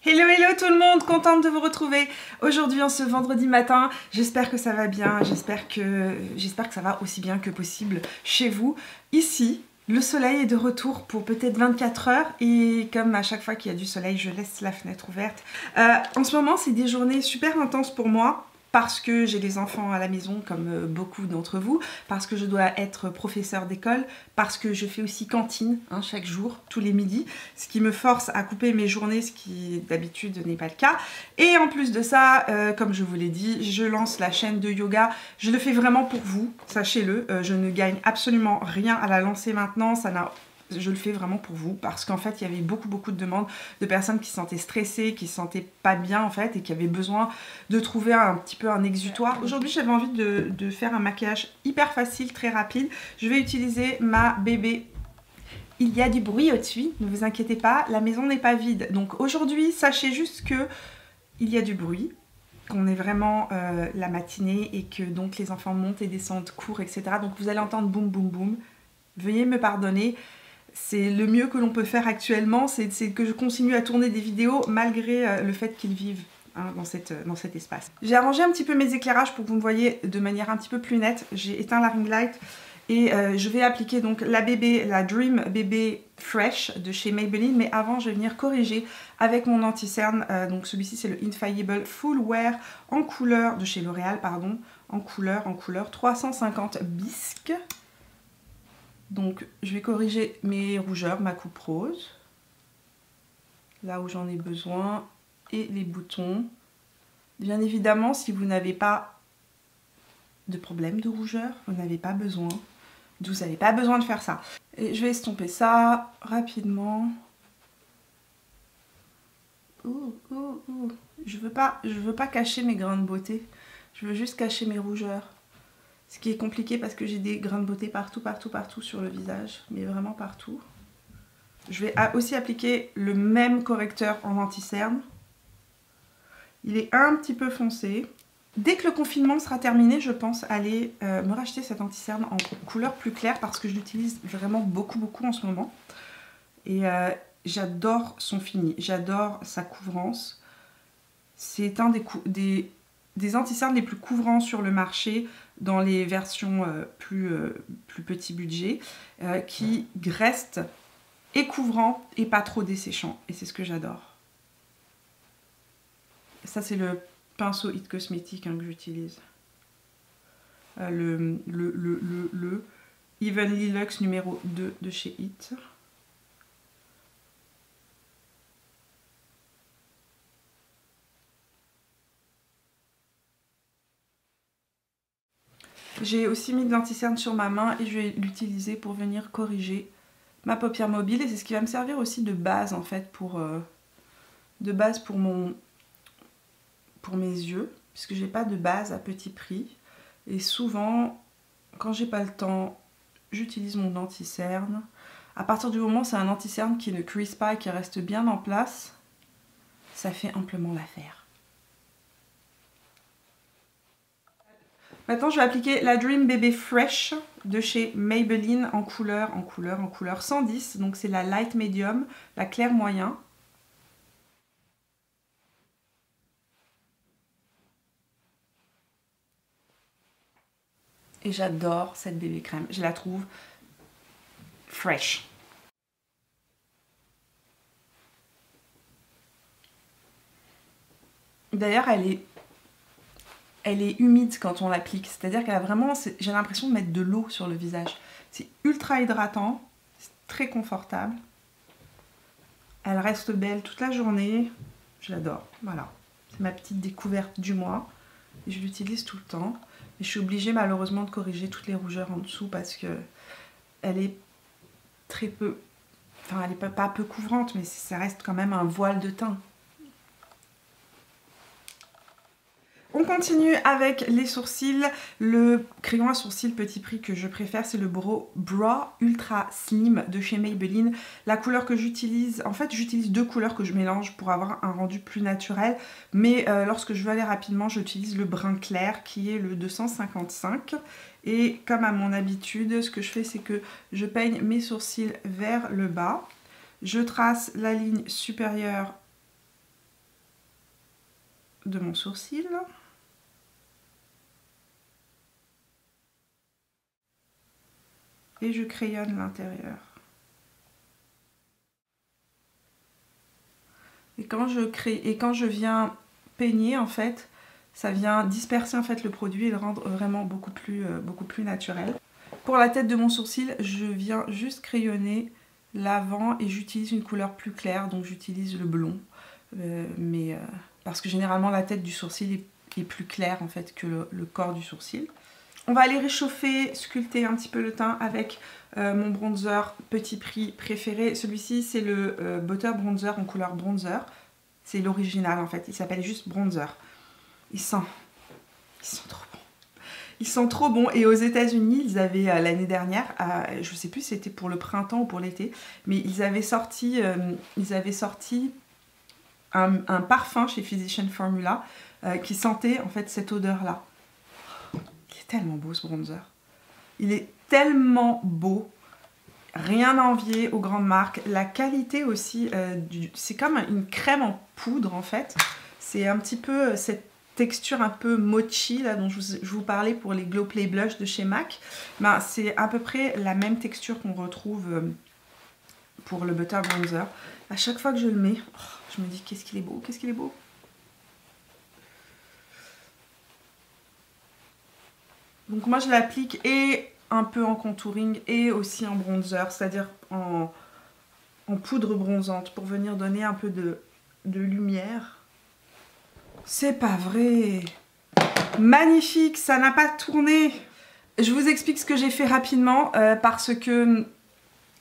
Hello hello tout le monde, contente de vous retrouver aujourd'hui en ce vendredi matin. J'espère que ça va bien, j'espère que ça va aussi bien que possible chez vous. Ici, le soleil est de retour pour peut-être 24 heures et comme à chaque fois qu'il y a du soleil, je laisse la fenêtre ouverte. En ce moment, c'est des journées super intenses pour moi. Parce que j'ai des enfants à la maison comme beaucoup d'entre vous, parce que je dois être professeur d'école, parce que je fais aussi cantine chaque jour, tous les midis, ce qui me force à couper mes journées, ce qui d'habitude n'est pas le cas. Et en plus de ça, comme je vous l'ai dit, je lance la chaîne de yoga. Je le fais vraiment pour vous, sachez-le. Je ne gagne absolument rien à la lancer maintenant, je le fais vraiment pour vous parce qu'en fait il y avait beaucoup de demandes de personnes qui se sentaient stressées, qui se sentaient pas bien en fait et qui avaient besoin de trouver un petit peu un exutoire. Aujourd'hui j'avais envie de faire un maquillage hyper facile, très rapide. Je vais utiliser ma bébé. Il y a du bruit au-dessus, ne vous inquiétez pas, la maison n'est pas vide. Donc aujourd'hui sachez juste que il y a du bruit, qu'on est vraiment la matinée et que donc les enfants montent et descendent, courent, etc. Donc vous allez entendre boum boum boum. Veuillez me pardonner. C'est le mieux que l'on peut faire actuellement, c'est que je continue à tourner des vidéos malgré le fait qu'ils vivent dans cet espace. J'ai arrangé un petit peu mes éclairages pour que vous me voyez de manière un petit peu plus nette. J'ai éteint la ring light et je vais appliquer donc la Dream Bébé Fresh de chez Maybelline. Mais avant, je vais venir corriger avec mon anti-cerne. Donc celui-ci, c'est le Infallible Full Wear en couleur de chez L'Oréal, pardon, en couleur 350 bisque. Donc je vais corriger mes rougeurs, ma coupe rose, là où j'en ai besoin, et les boutons. Bien évidemment, si vous n'avez pas de problème de rougeur, vous n'avez pas besoin de faire ça. Et je vais estomper ça rapidement. Je veux pas cacher mes grains de beauté, je veux juste cacher mes rougeurs. Ce qui est compliqué parce que j'ai des grains de beauté partout sur le visage, mais vraiment partout. Je vais aussi appliquer le même correcteur en anti-cerne. Il est un petit peu foncé. Dès que le confinement sera terminé, je pense aller me racheter cet anti-cerne en couleur plus claire parce que je l'utilise vraiment beaucoup en ce moment. Et j'adore son fini, j'adore sa couvrance. C'est un des anti-cernes les plus couvrants sur le marché dans les versions plus petit budget qui restent et couvrants et pas trop desséchants et c'est ce que j'adore. Ça c'est le pinceau It Cosmetics que j'utilise, le Evenly Luxe numéro 2 de chez It. J'ai aussi mis de l'anti-cerne sur ma main et je vais l'utiliser pour venir corriger ma paupière mobile. Et c'est ce qui va me servir aussi de base en fait pour mes yeux. Puisque j'ai pas de base à petit prix. Et souvent, quand j'ai pas le temps, j'utilise mon anti-cerne. À partir du moment où c'est un anti-cerne qui ne crease pas et qui reste bien en place, ça fait amplement l'affaire. Maintenant, je vais appliquer la Dream Bébé Fresh de chez Maybelline en couleur 110. Donc, c'est la light medium, la clair moyen. Et j'adore cette bébé crème. Je la trouve fresh. D'ailleurs, elle est humide quand on l'applique, c'est-à-dire qu'elle a vraiment, j'ai l'impression de mettre de l'eau sur le visage. C'est ultra hydratant, c'est très confortable. Elle reste belle toute la journée, je l'adore, voilà. C'est ma petite découverte du mois et je l'utilise tout le temps. Et je suis obligée malheureusement de corriger toutes les rougeurs en dessous parce que elle est très peu, enfin elle est pas peu couvrante mais ça reste quand même un voile de teint. On continue avec les sourcils. Le crayon à sourcils petit prix que je préfère, c'est le Brow Ultra Slim de chez Maybelline. La couleur que j'utilise, en fait j'utilise deux couleurs que je mélange pour avoir un rendu plus naturel. Mais lorsque je veux aller rapidement, j'utilise le brun clair qui est le 255. Et comme à mon habitude, ce que je fais, c'est que je peigne mes sourcils vers le bas. Je trace la ligne supérieure de mon sourcil. Et je crayonne l'intérieur. Et quand je viens peigner, en fait, ça vient disperser en fait le produit et le rendre vraiment beaucoup plus naturel. Pour la tête de mon sourcil, je viens juste crayonner l'avant et j'utilise une couleur plus claire, donc j'utilise le blond. Parce que généralement la tête du sourcil est plus claire en fait que le corps du sourcil. On va aller réchauffer, sculpter un petit peu le teint avec mon bronzer Petit Prix préféré. Celui-ci c'est le Butter Bronzer en couleur bronzer. C'est l'original en fait, il s'appelle juste bronzer. Ils sont trop bons. Ils sont trop bons et aux États-Unis, ils avaient l'année dernière, je sais plus si c'était pour le printemps ou pour l'été, mais ils avaient sorti un parfum chez Physician Formula qui sentait en fait cette odeur-là. Il est tellement beau ce bronzer. Il est tellement beau. Rien à envier aux grandes marques. La qualité aussi, c'est comme une crème en poudre en fait. C'est un petit peu cette texture un peu mochi là dont je vous parlais pour les Glow Play Blush de chez MAC. Ben, c'est à peu près la même texture qu'on retrouve pour le Butter Bronzer. À chaque fois que je le mets, je me dis qu'est-ce qu'il est beau, qu'est-ce qu'il est beau. Donc moi je l'applique et un peu en contouring et aussi en bronzer, c'est-à-dire en poudre bronzante pour venir donner un peu de lumière. C'est pas vrai. Magnifique, ça n'a pas tourné. Je vous explique ce que j'ai fait rapidement parce que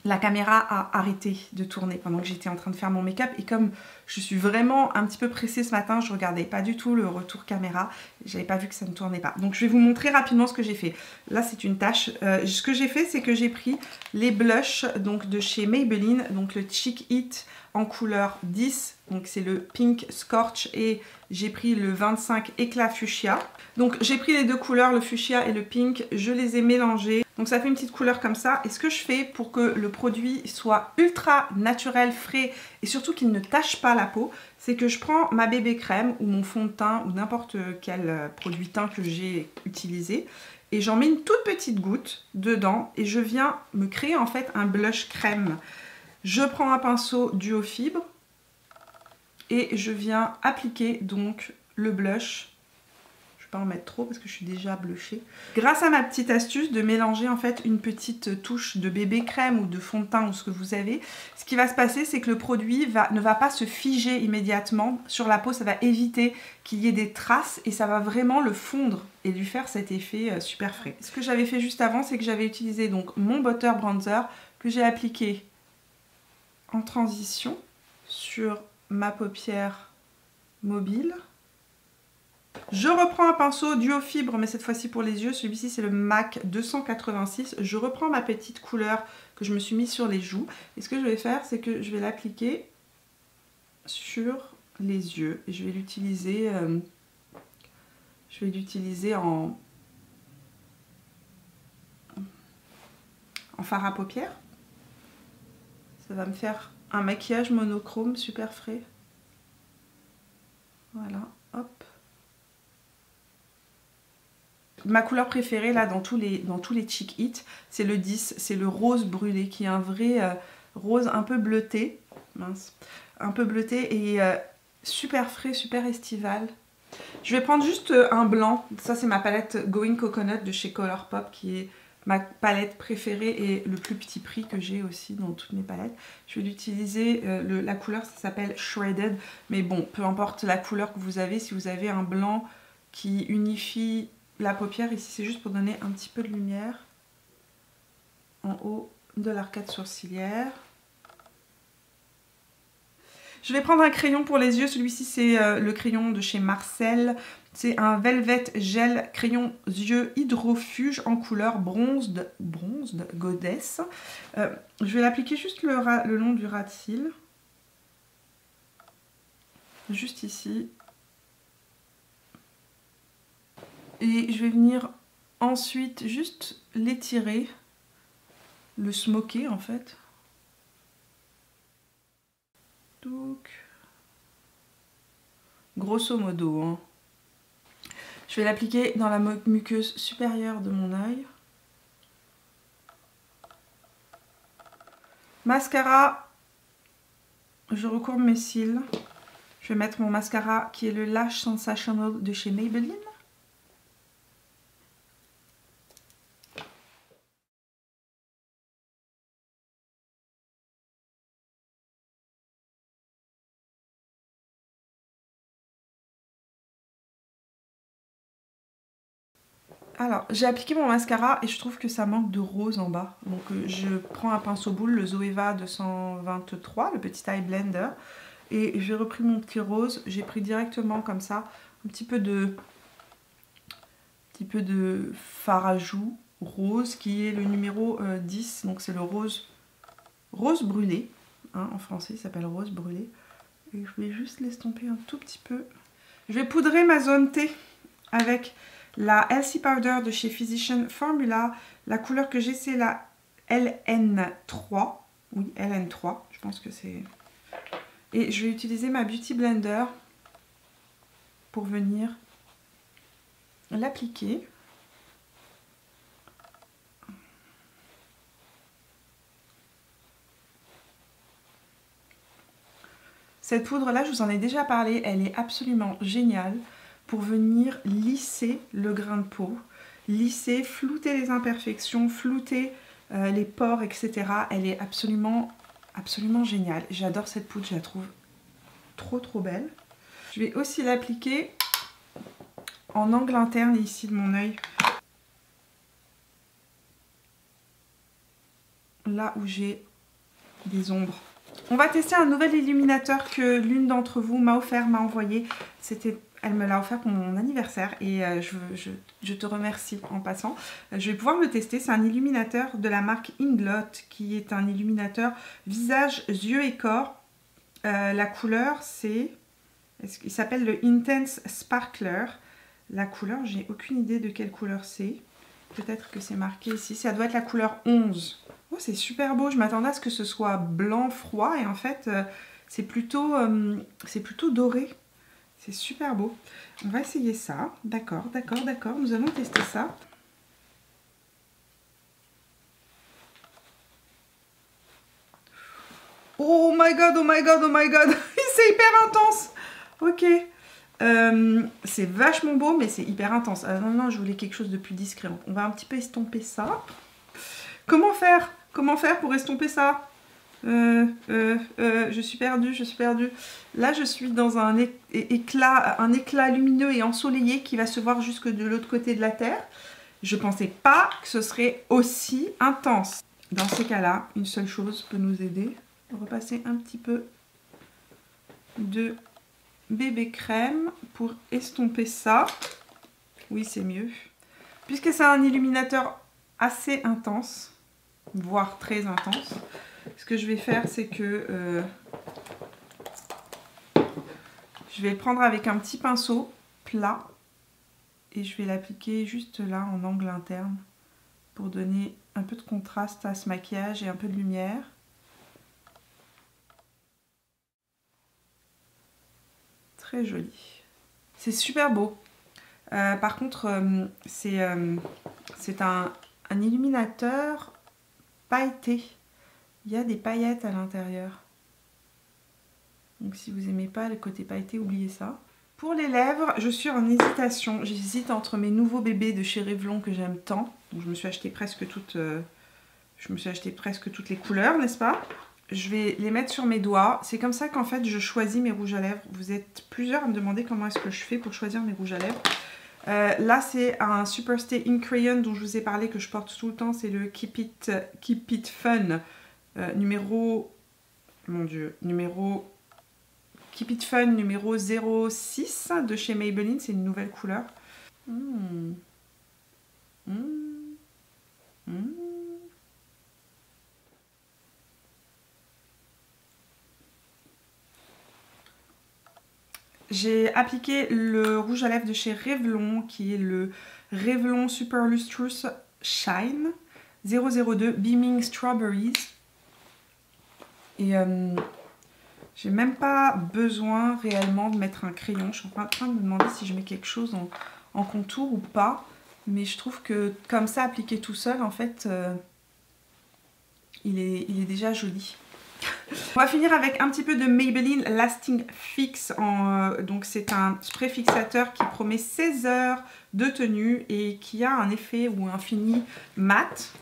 la caméra a arrêté de tourner pendant que j'étais en train de faire mon make-up et comme je suis vraiment un petit peu pressée ce matin, je regardais pas du tout le retour caméra, j'avais pas vu que ça ne tournait pas. Donc je vais vous montrer rapidement ce que j'ai fait. Là c'est une tâche. Ce que j'ai fait c'est que j'ai pris les blushs donc de chez Maybelline, donc le Cheek It en couleur 10, donc c'est le Pink Scorch et j'ai pris le 25 Éclat Fuchsia. Donc j'ai pris les deux couleurs, le fuchsia et le pink, je les ai mélangés. Donc ça fait une petite couleur comme ça. Et ce que je fais pour que le produit soit ultra naturel, frais et surtout qu'il ne tache pas la peau, c'est que je prends ma bébé crème ou mon fond de teint ou n'importe quel produit teint que j'ai utilisé et j'en mets une toute petite goutte dedans et je viens me créer en fait un blush crème. Je prends un pinceau Duo Fibre et je viens appliquer donc le blush. Je ne vais pas en mettre trop parce que je suis déjà blushée. Grâce à ma petite astuce de mélanger en fait une petite touche de bébé crème ou de fond de teint ou ce que vous avez, ce qui va se passer c'est que le produit ne va pas se figer immédiatement sur la peau, ça va éviter qu'il y ait des traces et ça va vraiment le fondre et lui faire cet effet super frais. Ce que j'avais fait juste avant c'est que j'avais utilisé donc mon Butter Bronzer que j'ai appliqué en transition sur ma paupière mobile. Je reprends un pinceau Duo Fibre, mais cette fois-ci pour les yeux. Celui-ci, c'est le MAC 286. Je reprends ma petite couleur que je me suis mise sur les joues. Et ce que je vais faire, c'est que je vais l'appliquer sur les yeux. Et je vais l'utiliser en fard à paupières. Ça va me faire un maquillage monochrome super frais. Voilà, hop. Ma couleur préférée là dans tous les Cheek It, c'est le 10, c'est le rose brûlé qui est un vrai rose un peu bleuté, mince, un peu bleuté et super frais, super estival. Je vais prendre juste un blanc, ça c'est ma palette Going Coconut de chez Colourpop qui est ma palette préférée et le plus petit prix que j'ai aussi dans toutes mes palettes. Je vais l'utiliser, la couleur ça s'appelle Shredded, mais bon, peu importe la couleur que vous avez, si vous avez un blanc qui unifie la paupière, ici c'est juste pour donner un petit peu de lumière en haut de l'arcade sourcilière. Je vais prendre un crayon pour les yeux, celui-ci c'est le crayon de chez Marcel. C'est un Velvet Gel crayon yeux hydrofuge en couleur bronzed Goddess. Je vais l'appliquer juste le long du ras de cils. Juste ici. Et je vais venir ensuite juste l'étirer, le smoker en fait. grosso modo. Hein. Je vais l'appliquer dans la muqueuse supérieure de mon œil. Mascara, je recourbe mes cils. Je vais mettre mon mascara qui est le Lash Sensational de chez Maybelline. Alors, j'ai appliqué mon mascara et je trouve que ça manque de rose en bas. Donc je prends un pinceau boule, le Zoeva 223, le petit eye blender. Et j'ai repris mon petit rose. J'ai pris directement comme ça un petit peu de fard à joues rose qui est le numéro 10. Donc c'est le rose brûlé. Hein, en français, il s'appelle rose brûlé. Et je vais juste l'estomper un tout petit peu. Je vais poudrer ma zone T avec la LC Powder de chez Physician Formula. La couleur que j'ai, c'est la LN3. Oui, LN3. Je pense que c'est... Et je vais utiliser ma Beauty Blender pour venir l'appliquer. Cette poudre-là, je vous en ai déjà parlé, elle est absolument géniale pour venir lisser le grain de peau, lisser, flouter les imperfections, flouter les pores, etc. Elle est absolument géniale. J'adore cette poudre, je la trouve trop belle. Je vais aussi l'appliquer en angle interne ici de mon œil. Là où j'ai des ombres. On va tester un nouvel illuminateur que l'une d'entre vous m'a envoyé. Elle me l'a offert pour mon anniversaire et je te remercie en passant. Je vais pouvoir le tester. C'est un illuminateur de la marque Inglot qui est un illuminateur visage, yeux et corps. La couleur c'est... Il s'appelle le Intense Sparkler. La couleur, j'ai aucune idée de quelle couleur c'est. Peut-être que c'est marqué ici. Ça doit être la couleur 11. Oh, c'est super beau. Je m'attendais à ce que ce soit blanc froid et en fait, c'est plutôt doré. C'est super beau. On va essayer ça. D'accord. Nous allons tester ça. Oh my god. C'est hyper intense. Ok. C'est vachement beau, mais c'est hyper intense. Non, je voulais quelque chose de plus discret. On va un petit peu estomper ça. Comment faire pour estomper ça? Je suis perdue. Là, je suis dans un éclat lumineux et ensoleillé qui va se voir jusque de l'autre côté de la Terre. Je pensais pas que ce serait aussi intense. Dans ces cas-là, une seule chose peut nous aider. Repasser un petit peu de bébé crème pour estomper ça. Oui, c'est mieux. Puisque c'est un illuminateur assez intense, voire très intense, ce que je vais faire, c'est que je vais le prendre avec un petit pinceau plat et je vais l'appliquer juste là en angle interne pour donner un peu de contraste à ce maquillage et un peu de lumière. Très joli. C'est super beau. Par contre, c'est un illuminateur pailleté. Il y a des paillettes à l'intérieur. Donc si vous n'aimez pas le côté pailleté, oubliez ça. Pour les lèvres, je suis en hésitation. J'hésite entre mes nouveaux bébés de chez Revlon que j'aime tant. Donc je me suis acheté presque toutes les couleurs, n'est-ce pas? Je vais les mettre sur mes doigts. C'est comme ça qu'en fait je choisis mes rouges à lèvres. Vous êtes plusieurs à me demander comment est-ce que je fais pour choisir mes rouges à lèvres. Là c'est un Superstay Ink Crayon dont je vous ai parlé, que je porte tout le temps. C'est le Keep It Fun numéro... Mon Dieu, Keep It Fun numéro 06 de chez Maybelline. C'est une nouvelle couleur. J'ai appliqué le rouge à lèvres de chez Revlon, qui est le Revlon Super Lustrous Shine 002 Beaming Strawberries. Et J'ai même pas besoin réellement de mettre un crayon. Je suis en train de me demander si je mets quelque chose en contour ou pas. Mais je trouve que comme ça, appliqué tout seul, en fait, il est déjà joli. On va finir avec un petit peu de Maybelline Lasting Fix. Donc c'est un spray fixateur qui promet 16 heures de tenue et qui a un effet ou un fini mat.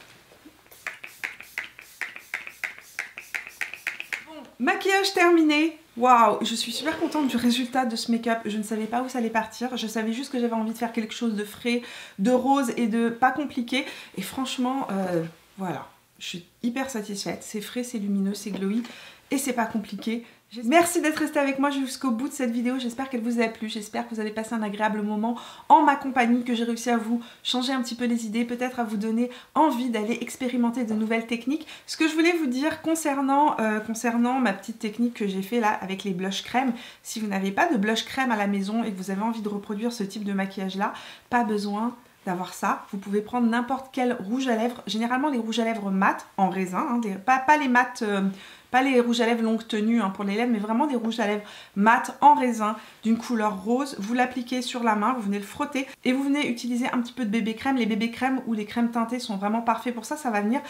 Maquillage terminé. Waouh, je suis super contente du résultat de ce make-up. Je ne savais pas où ça allait partir. Je savais juste que j'avais envie de faire quelque chose de frais, de rose et de pas compliqué. Et franchement, voilà, je suis hyper satisfaite. C'est frais, c'est lumineux, c'est glowy et c'est pas compliqué. Merci d'être resté avec moi jusqu'au bout de cette vidéo. J'espère qu'elle vous a plu. J'espère que vous avez passé un agréable moment en ma compagnie, que j'ai réussi à vous changer un petit peu les idées, peut-être à vous donner envie d'aller expérimenter de nouvelles techniques. Ce que je voulais vous dire concernant ma petite technique que j'ai fait là avec les blush crème, si vous n'avez pas de blush crème à la maison et que vous avez envie de reproduire ce type de maquillage là, pas besoin d'avoir ça. Vous pouvez prendre n'importe quel rouge à lèvres, généralement les rouges à lèvres mat en raisin, hein, pas les mat... pas les rouges à lèvres longue tenue hein, pour les lèvres, mais vraiment des rouges à lèvres mat en raisin d'une couleur rose. Vous l'appliquez sur la main, vous venez le frotter et vous venez utiliser un petit peu de bébé crème. Les bébés crème ou les crèmes teintées sont vraiment parfaits pour ça. Ça va venir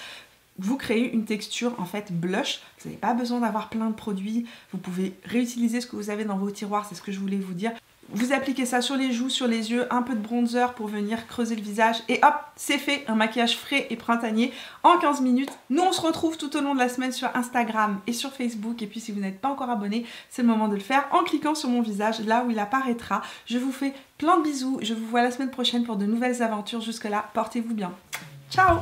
vous créer une texture en fait blush. Vous n'avez pas besoin d'avoir plein de produits. Vous pouvez réutiliser ce que vous avez dans vos tiroirs, c'est ce que je voulais vous dire. Vous appliquez ça sur les joues, sur les yeux, un peu de bronzer pour venir creuser le visage et hop, c'est fait, un maquillage frais et printanier en 15 minutes. Nous on se retrouve tout au long de la semaine sur Instagram et sur Facebook et puis si vous n'êtes pas encore abonné, c'est le moment de le faire en cliquant sur mon visage là où il apparaîtra. Je vous fais plein de bisous, je vous vois la semaine prochaine pour de nouvelles aventures. Jusque là, portez-vous bien. Ciao!